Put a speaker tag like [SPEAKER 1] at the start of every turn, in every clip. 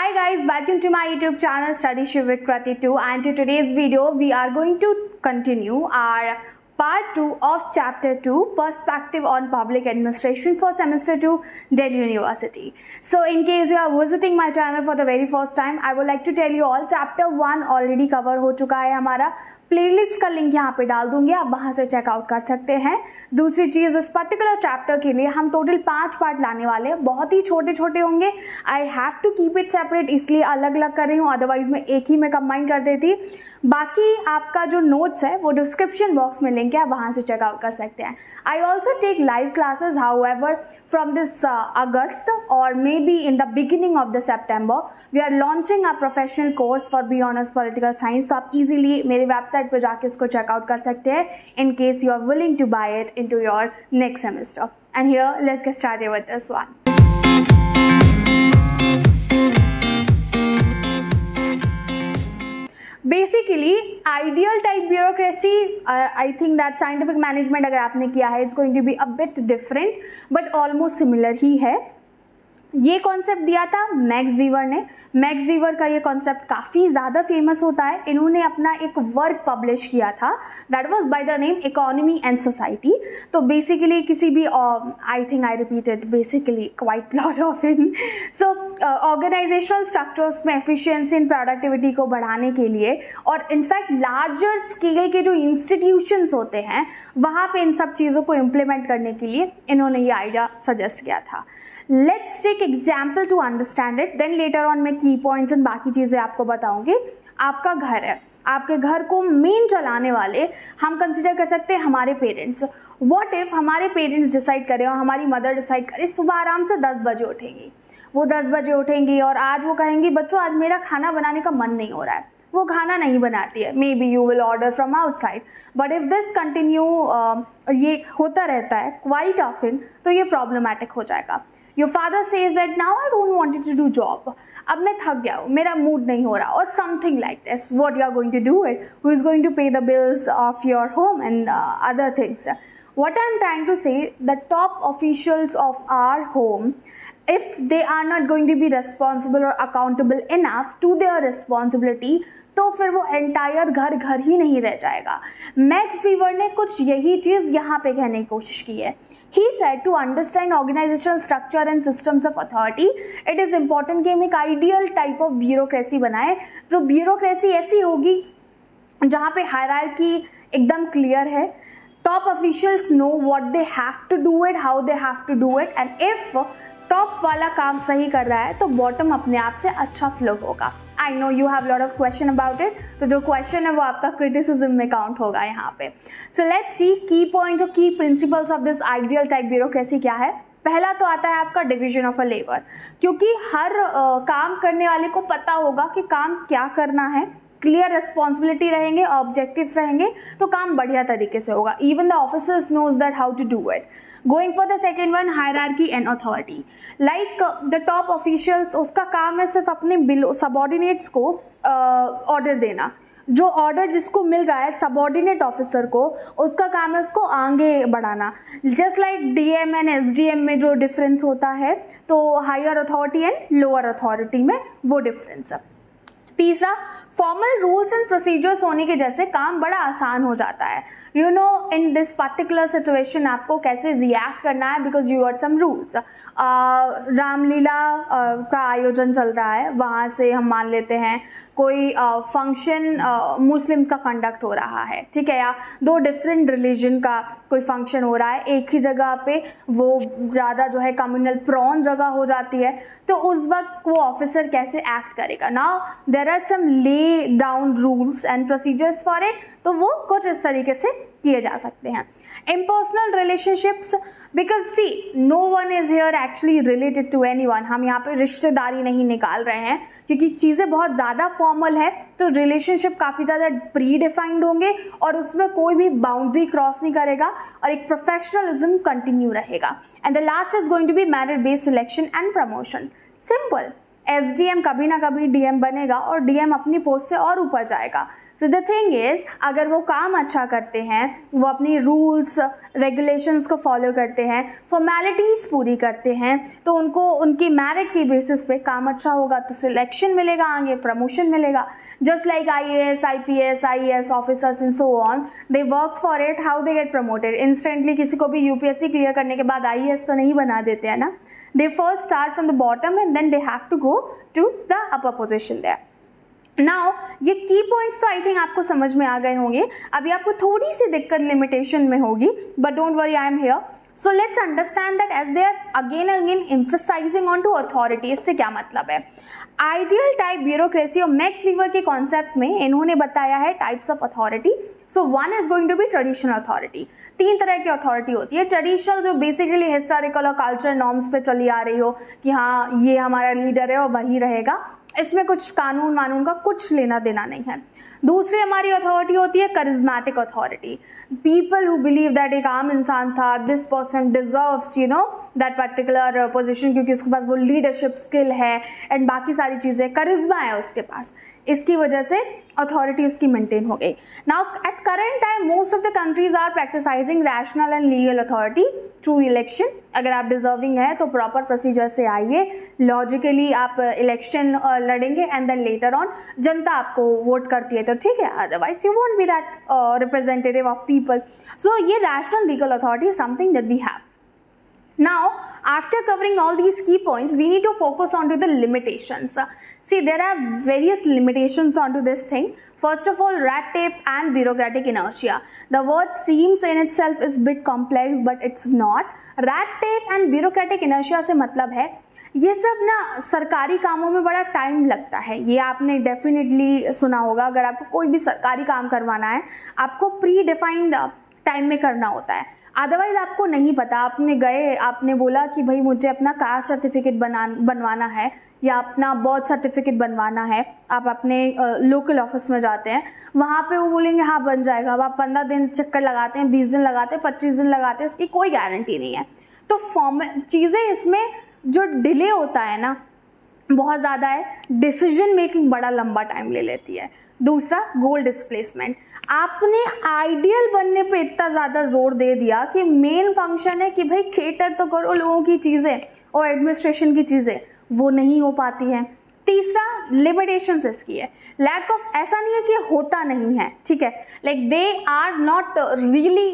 [SPEAKER 1] Hi guys, welcome to my YouTube channel Study Shiv with Krati 2, and to today's video we are going to continue our part 2 of chapter 2 perspective on public administration for semester 2 Delhi University. So in case you are visiting my channel for the very first time, I would like to tell you all chapter 1 already cover हो चुका है हमारा. Playlist का link यहाँ पे डाल दूंगी, आप वहाँ से चेकआउट कर सकते हैं. दूसरी चीज़, इस पर्टिकुलर चैप्टर के लिए हम टोटल 5 पार्ट लाने वाले हैं. बहुत ही छोटे छोटे होंगे. I have to keep it separate, इसलिए अलग अलग कर रही हूँ, अदरवाइज मैं एक ही में कंबाइन कर देती. बाकी आपका जो नोट्स है वो डिस्क्रिप्शन बॉक्स में लिंक है, आप वहाँ से चेकआउट कर सकते हैं. I also take live classes, however from this August or maybe in the beginning of the September we are launching a professional course for B.Honors Political Science. तो आप easily मेरे वेबसाइट पर जाके इसको चेकआउट कर सकते हैं in case you are willing to buy it into your next semester. And here let's get started with this one. Basically ideal type bureaucracy, I think that scientific management अगर आपने किया है it's going to be a bit different but almost similar ही है. ये concept दिया था Max Weber ने. मैक्स वीवर का ये कॉन्सेप्ट काफ़ी ज़्यादा फेमस होता है. इन्होंने अपना एक वर्क पब्लिश किया था that was by the name economy and society. तो बेसिकली किसी भी I think I repeated basically quite lot of in. So organizational structures में एफिशिएंसी एंड प्रोडक्टिविटी को बढ़ाने के लिए और इनफैक्ट लार्जर स्केल के जो इंस्टीट्यूशंस होते हैं वहाँ पे इन सब चीज़ों को इम्प्लीमेंट करने के लिए इन्होंने ये आइडिया सजेस्ट किया था. Let's take example to understand it. Then later on मैं की पॉइंट्स एंड बाकी चीज़ें आपको बताऊंगी. आपका घर है, आपके घर को मेन चलाने वाले हम कंसिडर कर सकते हैं हमारे पेरेंट्स. व्हाट इफ हमारे पेरेंट्स डिसाइड करें और हमारी मदर डिसाइड करे सुबह आराम से 10 बजे उठेंगी. वो 10 बजे उठेंगी और आज वो कहेंगी बच्चों आज मेरा खाना बनाने का मन नहीं हो रहा है. वो खाना नहीं बनाती है. May be you will order from outside. But if this continue ये होता रहता है क्वाइट ऑफन तो ये प्रॉब्लमैटिक हो जाएगा. Your father says that now I don't want you to do job. अब मैं थक गया हूँ, मेरा मूड नहीं हो रहा, or something like this. What you are going to do it? Who is going to pay the bills of your home and other things? What I am trying to say, the top officials of our home, if they are not going to be responsible or accountable enough to their responsibility, तो फिर वो entire घर घर ही नहीं रह जाएगा. Max Weber ने कुछ यही चीज़ यहाँ पे कहने की कोशिश की है. He said to understand organizational structure and systems of authority, it is important कि हम एक आइडियल टाइप ऑफ ब्यूरोक्रेसी बनाएं. जो ब्यूरोक्रेसी ऐसी होगी जहाँ पे हायरार्की एकदम क्लियर है. Top officials know what they have to do it, how they have to do it, and if top वाला काम सही कर रहा है तो बॉटम अपने आप से अच्छा फ्लो होगा. I know you have lot of question about it, तो जो क्वेश्चन है वो आपका क्रिटिसिज्म में काउंट होगा यहाँ पे. सो लेट्स सी की पॉइंट्स और की principles of this ideal type bureaucracy क्या है. पहला तो आता है आपका डिवीजन ऑफ अ लेबर, क्योंकि हर काम करने वाले को पता होगा कि काम क्या करना है. क्लियर रिस्पॉन्सिबिलिटी रहेंगे, ऑब्जेक्टिव्स रहेंगे तो काम बढ़िया तरीके से होगा. Even the officers knows that how to do it. Going for the second one, hierarchy and authority. Like the top officials, उसका काम है सिर्फ अपने बिलो सबॉर्डिनेट्स को ऑर्डर देना. जो ऑर्डर जिसको मिल रहा है सबॉर्डिनेट ऑफिसर को, उसका काम है उसको आगे बढ़ाना. Just like DM and SDM में जो डिफरेंस होता है तो higher authority and lower authority में वो डिफरेंस. तीसरा, फॉर्मल रूल्स एंड प्रोसीजर्स होने की वजह से काम बड़ा आसान हो जाता है. You know in this particular situation आपको कैसे रिएक्ट करना है because you got some rules. Ramlila का आयोजन चल रहा है, वहाँ से हम मान लेते हैं कोई फंक्शन मुस्लिम्स का कंडक्ट हो रहा है, ठीक है, या दो डिफरेंट रिलीजन का कोई फंक्शन हो रहा है एक ही जगह पे, वो ज़्यादा जो है कम्युनल प्रॉन जगह हो जाती है, तो उस वक्त वो ऑफिसर कैसे एक्ट करेगा. Now there are some lay down rules and procedures for it, तो वो कुछ इस तरीके से किए जा सकते हैं. Impersonal relationships, because see no one is here actually related to anyone. हम यहाँ पे रिश्तेदारी नहीं निकाल रहे हैं क्योंकि चीज़ें बहुत ज़्यादा फॉर्मल है, तो रिलेशनशिप काफ़ी ज़्यादा प्री डिफाइंड होंगे और उसमें कोई भी बाउंड्री क्रॉस नहीं करेगा और एक प्रोफेशनलिज्म कंटिन्यू रहेगा. And the last is going to be merit based selection and promotion. Simple, SDM कभी ना कभी DM बनेगा और DM अपनी पोस्ट से और ऊपर जाएगा। सो द थिंग इज, अगर वो काम अच्छा करते हैं, वो अपनी रूल्स रेगुलेशंस को फॉलो करते हैं, फॉर्मेलिटीज़ पूरी करते हैं, तो उनको उनकी मेरिट की बेसिस पे काम अच्छा होगा तो सिलेक्शन मिलेगा, आगे प्रमोशन मिलेगा। Just like IAS, IPS, IES officers and so on, they work for it, how they get promoted. Instantly किसी को भी UPSC क्लियर करने के बाद IAS तो नहीं बना देते हैं ना। They first start from the bottom and then they have to go to the upper position there. Now ये की पॉइंट्स तो आई थिंक आपको समझ में आ गए होंगे। अभी आपको थोड़ी सी दिक्कत लिमिटेशन में होगी, but don't worry, I am here. So let's understand that as they are again emphasizing on to authority. इससे क्या मतलब है? आइडियल टाइप ब्यूरोक्रेसी और मैक्स वीवर के कॉन्सेप्ट में इन्होंने बताया है types of authority. So one is going to be traditional authority. 3 तरह की अथॉरिटी होती है। ट्रेडिशनल जो बेसिकली हिस्टोरिकल और कल्चरल नॉर्म्स पे चली आ रही हो कि हाँ ये हमारा लीडर है और वही रहेगा, इसमें कुछ कानून वानून का कुछ लेना देना नहीं है। दूसरी हमारी अथॉरिटी होती है charismatic authority. People who believe that एक आम इंसान था, this person deserves that particular position, क्योंकि उसके पास वो लीडरशिप स्किल है एंड बाकी सारी चीज़ें, करिज्मा है उसके पास, इसकी वजह से अथॉरिटी उसकी मेंटेन हो गई। Now at current time most of the countries are practising rational and legal authority through election. अगर आप डिजर्विंग है तो प्रॉपर प्रोसीजर से आइए, लॉजिकली आप इलेक्शन लड़ेंगे एंड देन लेटर ऑन जनता आपको वोट करती है तो ठीक है, otherwise you won't be that representative of people. So ये rational legal authority is something that we have. Now, after covering all these key points, we need to focus on to the limitations. See, there are various limitations onto this thing. First of all, red tape and bureaucratic inertia. The word seems in itself is bit complex, but it's not. Red tape and bureaucratic inertia से मतलब है ये सब ना सरकारी कामों में बड़ा टाइम लगता है। ये आपने डेफिनेटली सुना होगा। अगर आपको कोई भी सरकारी काम करवाना है, आपको प्री डिफाइंड टाइम में करना होता है, अदरवाइज आपको नहीं पता। आपने गए, आपने बोला कि भाई मुझे अपना कास्ट सर्टिफिकेट बनवाना है या अपना बर्थ सर्टिफिकेट बनवाना है, आप अपने लोकल ऑफिस में जाते हैं, वहाँ पे वो बोलेंगे हाँ बन जाएगा। अब आप 15 दिन चक्कर लगाते हैं, 20 दिन लगाते हैं, 25 दिन लगाते हैं, इसकी कोई गारंटी नहीं है। तो चीज़ें इसमें जो डिले होता है ना बहुत ज़्यादा है। डिसीजन मेकिंग बड़ा लंबा टाइम ले लेती है। दूसरा, गोल डिस्प्लेसमेंट। आपने आइडियल बनने पे इतना ज़्यादा जोर दे दिया कि मेन फंक्शन है कि भाई केटर तो करो लोगों की चीज़ें और एडमिनिस्ट्रेशन की चीज़ें, वो नहीं हो पाती हैं। तीसरा, लिमिटेशंस इसकी है, लैक ऑफ, ऐसा नहीं है कि होता नहीं है, ठीक है, like they are not really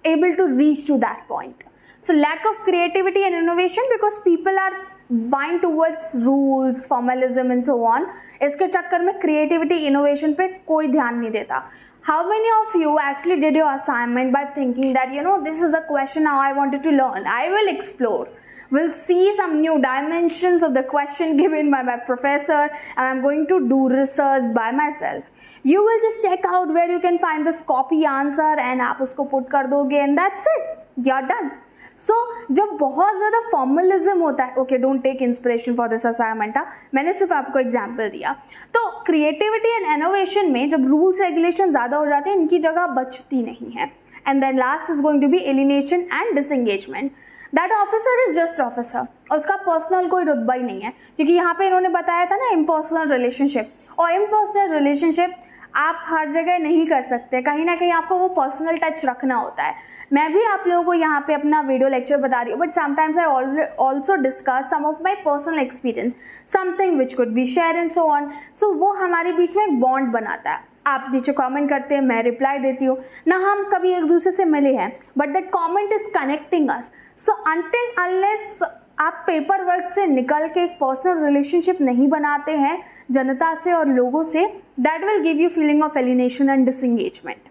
[SPEAKER 1] able to reach to that point. So lack of creativity and innovation because people are bind towards rules, formalism and so on. इसके चक्कर में क्रिएटिविटी इनोवेशन पे कोई ध्यान नहीं देता। How many of you actually did your assignment by thinking that this is a question now I wanted to learn, I will explore, we'll see some new dimensions of the question given by my professor and I'm going to do research by myself. You will just check out where you can find this copy answer and आप उसको put कर दोगे and that's it, you're done. सो जब बहुत ज़्यादा formalism होता है, okay don't take inspiration for this assignment, मैंने सिर्फ आपको एग्जाम्पल दिया। तो क्रिएटिविटी एंड इनोवेशन में जब रूल्स रेगुलेशन ज़्यादा हो जाते हैं, इनकी जगह बचती नहीं है। And then last is going to be alienation and disengagement. That officer is just officer और उसका पर्सनल कोई रुतबा ही नहीं है, क्योंकि यहाँ पे इन्होंने बताया था ना इम्पर्सनल रिलेशनशिप, और इम्पर्सनल रिलेशनशिप आप हर जगह नहीं कर सकते, कहीं ना कहीं आपको वो पर्सनल टच रखना होता है। मैं भी आप लोगों को यहाँ पे अपना वीडियो लेक्चर बता रही हूँ, but sometimes I also discuss some of my personal experience, something which could be share and so on. So वो हमारे बीच में एक बॉन्ड बनाता है। आप नीचे कमेंट करते हैं, मैं रिप्लाई देती हूँ ना, हम कभी एक दूसरे से मिले हैं, but that comment is connecting us. So until unless आप पेपर वर्क से निकल के एक पर्सनल रिलेशनशिप नहीं बनाते हैं जनता से और लोगों से, that will give you feeling of alienation and disengagement.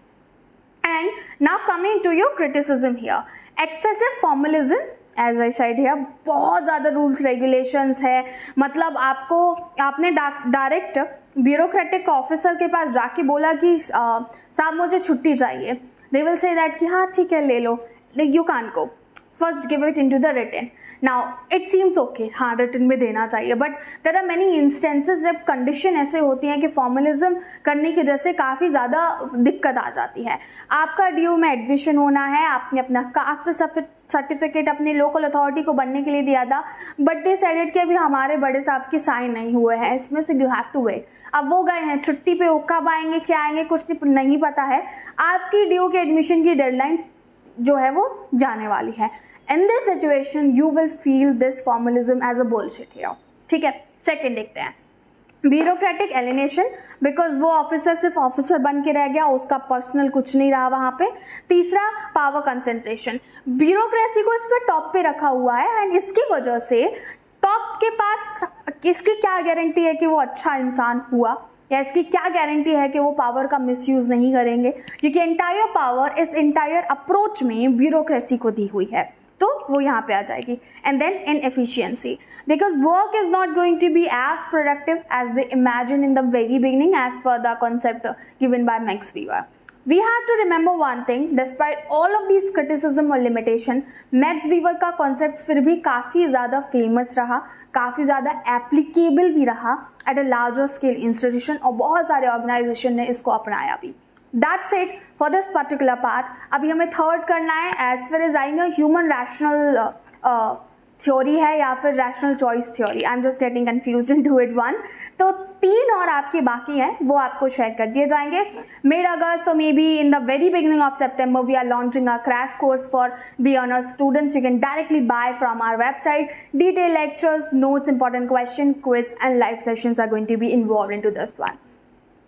[SPEAKER 1] And now coming to your criticism here, excessive formalism, as I said here, बहुत ज़्यादा रूल्स रेगुलेशंस है। मतलब आपने डायरेक्ट ब्यूरोक्रेटिक ऑफिसर के पास जाके बोला कि साहब मुझे छुट्टी चाहिए, दे विल से दैट कि हाँ ठीक है ले लो, you can't go. First give it into the written. Now it seems okay, हाँ रिटन में देना चाहिए, but there are many instances जब कंडीशन ऐसे होती हैं कि फॉर्मलिज्म करने की वजह से काफ़ी ज़्यादा दिक्कत आ जाती है. आपका DU में एडमिशन होना है, आपने अपना कास्ट सर्टिफिकेट अपने लोकल अथॉरिटी को बनने के लिए दिया था, बट डिसाइडेड कि अभी हमारे बड़े साहब की साइन नहीं हुए हैं इसमें, so you have to wait. अब वो गए हैं छुट्टी पे, वो कब आएंगे क्या आएंगे कुछ नहीं पता है. आपकी DU के एडमिशन की डेडलाइन जो है वो जाने वाली है. In this situation, you will feel this formalism as a bullshit here. ठीक है. सेकेंड देखते हैं, ब्यूरोक्रेटिक एलिनेशन, बिकॉज वो ऑफिसर सिर्फ ऑफिसर बन के रह गया, उसका पर्सनल कुछ नहीं रहा वहाँ पे. तीसरा, पावर कंसेंट्रेशन, ब्यूरोक्रेसी को इस पर टॉप पे रखा हुआ है एंड इसकी वजह से टॉप के पास इसकी क्या गारंटी है कि वो अच्छा इंसान हुआ, या इसकी क्या गारंटी है कि वो पावर का मिसयूज नहीं करेंगे, क्योंकि एंटायर पावर इस एंटायर अप्रोच में ब्यूरोक्रेसी को दी हुई है, तो वो यहाँ पे आ जाएगी. And then inefficiency, because work is not going to be as productive as they imagine in the very beginning as per the concept given by Max Weber. We have to remember one thing, despite all of these criticism और limitation, max Weber का concept फिर भी काफ़ी ज़्यादा famous रहा, काफ़ी ज़्यादा applicable भी रहा at a larger scale institution, और बहुत सारे ऑर्गेनाइजेशन ने इसको अपनाया भी. That's it for this particular part. अभी हमें थर्ड करना है. As far as I know human rational theory है या फिर rational choice theory, I am just getting confused in to it one. तो 3 और आपके बाकी हैं, वो आपको शेयर कर दिए जाएंगे. मिड अगस्त और may be in the very beginning of September we are launching a crash course for B.Honours students. You can directly buy from our website. Detailed lectures, notes, important question, quiz and live sessions are going to be involved into this one.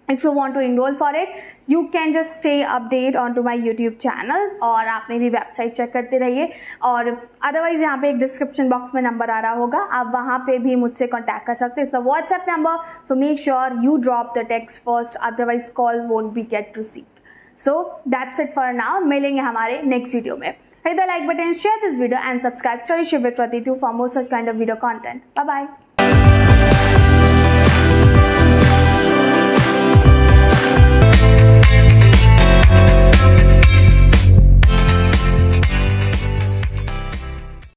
[SPEAKER 1] If you want to enroll for it, you can just stay update onto my YouTube channel, और आप मेरी website check करते रहिए. और otherwise यहाँ पे एक description box में नंबर आ रहा होगा, आप वहाँ पे भी मुझसे कॉन्टैक्ट कर सकते हैं. It's a WhatsApp number, so make sure you drop the text first, otherwise call won't be get received. So that's it for now. मिलेंगे हमारे नेक्स्ट वीडियो में. Hit the like button, share this video and subscribe. Study Shiv with Rati 2 for more such kind of video content. Bye bye.